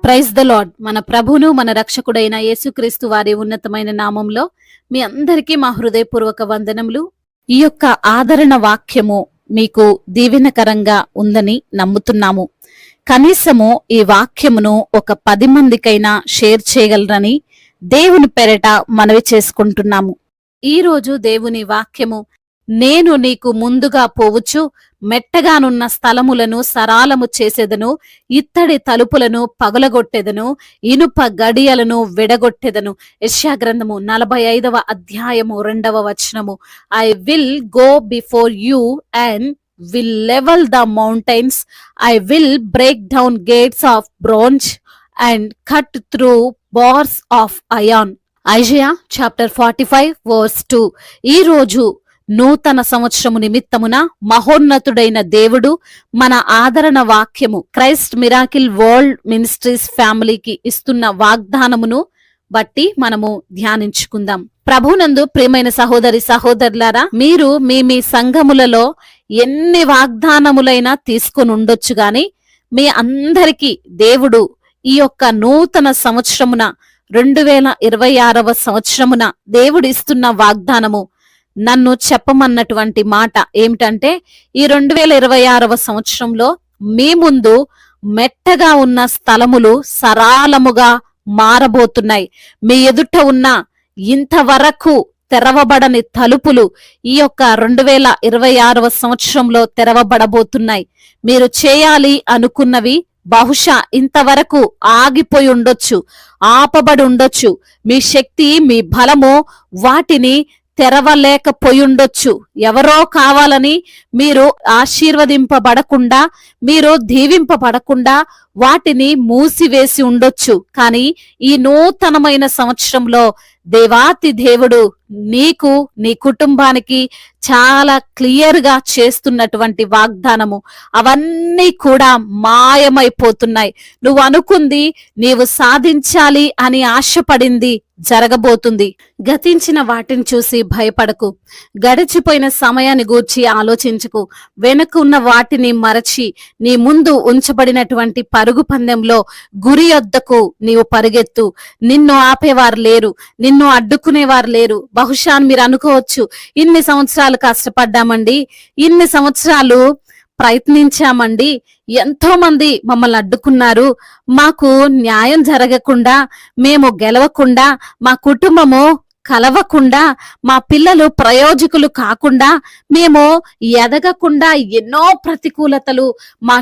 Praise the lord. మన ప్రభును మన రక్షకుడైన యేసుక్రీస్తు వారి ఉన్నతమైన నామంలో మీ అందరికీ మా హృదయపూర్వక వందనములు. ఈ యొక్క ఆదరణ వాక్యము మీకు దీవెనకరంగా ఉందని నమ్ముతున్నాము. కనీసము ఈ వాక్యమును ఒక 10 మందికైనా షేర్ చేయగలరని దేవుని పేరట మనవి చేసుకుంటున్నాము. ఈ రోజు దేవుని వాక్యము, నేను నీకు ముందుగా పోవచ్చు, మెట్టగానున్న స్థలములను సరాలము చేసేదను, ఇత్తడి తలుపులను పగలగొట్టెదను, ఇనుప గడియలను విడగొట్టెదను. యెషయా గ్రంథము 45వ అధ్యాయము 2వ వచనము. I will go before you and will level the mountains. I will break down gates of bronze and cut through bars of iron. Isaiah chapter 45 verse 2. ఈ రోజు నూతన సంవత్సరము నిమిత్తమున మహోన్నతుడైన దేవుడు మన ఆదరణ వాక్యము క్రైస్ట్ మిరాకిల్ వరల్డ్ మినిస్ట్రీస్ ఫ్యామిలీకి ఇస్తున్న వాగ్దానమును బట్టి మనము ధ్యానించుకుందాం. ప్రభునందు ప్రియమైన సహోదరి సహోదరులారా, మీరు మీ సంఘములలో ఎన్ని వాగ్దానములైనా తీసుకుని ఉండొచ్చు గాని మీ అందరికీ దేవుడు ఈ యొక్క నూతన సంవత్సరమున 2026వ సంవత్సరమున దేవుడు ఇస్తున్న వాగ్దానము, నన్ను చెప్పమన్నటువంటి మాట ఏమిటంటే, ఈ 2026వ సంవత్సరంలో మీ ముందు మెట్టగా ఉన్న స్థలములు సరాలముగా మారబోతున్నాయి. మీ ఎదుట ఉన్న ఇంతవరకు తెరవబడని తలుపులు ఈ యొక్క 2026వ సంవత్సరంలో తెరవబడబోతున్నాయి. మీరు చేయాలి అనుకున్నవి బహుశా ఇంతవరకు ఆగిపోయి ఉండొచ్చు, ఆపబడి ఉండొచ్చు. మీ శక్తి, మీ బలము వాటిని తెరవలేకపోయుండొచ్చు. ఎవరో కావాలని మీరు ఆశీర్వదింపబడకుండా, మీరు దీవింపబడకుండా వాటిని మూసివేసి ఉండొచ్చు. కానీ ఈ నూతనమైన సంవత్సరంలో దేవాతి దేవుడు నీకు, నీ కుటుంబానికి చాలా క్లియర్ గా చేస్తున్నటువంటి వాగ్దానము, అవన్నీ కూడా మాయమైపోతున్నాయి. నువ్వు అనుకుంది, నీవు సాధించాలి అని ఆశపడింది జరగబోతుంది. గతించిన వాటిని చూసి భయపడకు, గడిచిపోయిన సమయాన్ని గూర్చి ఆలోచించకు. వెనుకున్న వాటిని మరచి నీ ముందు ఉంచబడినటువంటి పరుగు పందెంలో గురి యొద్దకు నీవు పరిగెత్తు. నిన్ను ఆపేవారు లేరు, నిన్ను అడ్డుకునేవారు లేరు. బహుశా మీరు అనుకోవచ్చు, ఇన్ని సంవత్సరాలు కష్టపడ్డామండి, ఇన్ని సంవత్సరాలు ప్రయత్నించామండి, ఎంతో మంది మమ్మల్ని అడ్డుకున్నారు, మాకు న్యాయం జరగకుండా, మేము గెలవకుండా, మా కుటుంబము కలవకుండా, మా పిల్లలు ప్రయోజకులు కాకుండా, మేము ఎదగకుండా ఎన్నో ప్రతికూలతలు, మా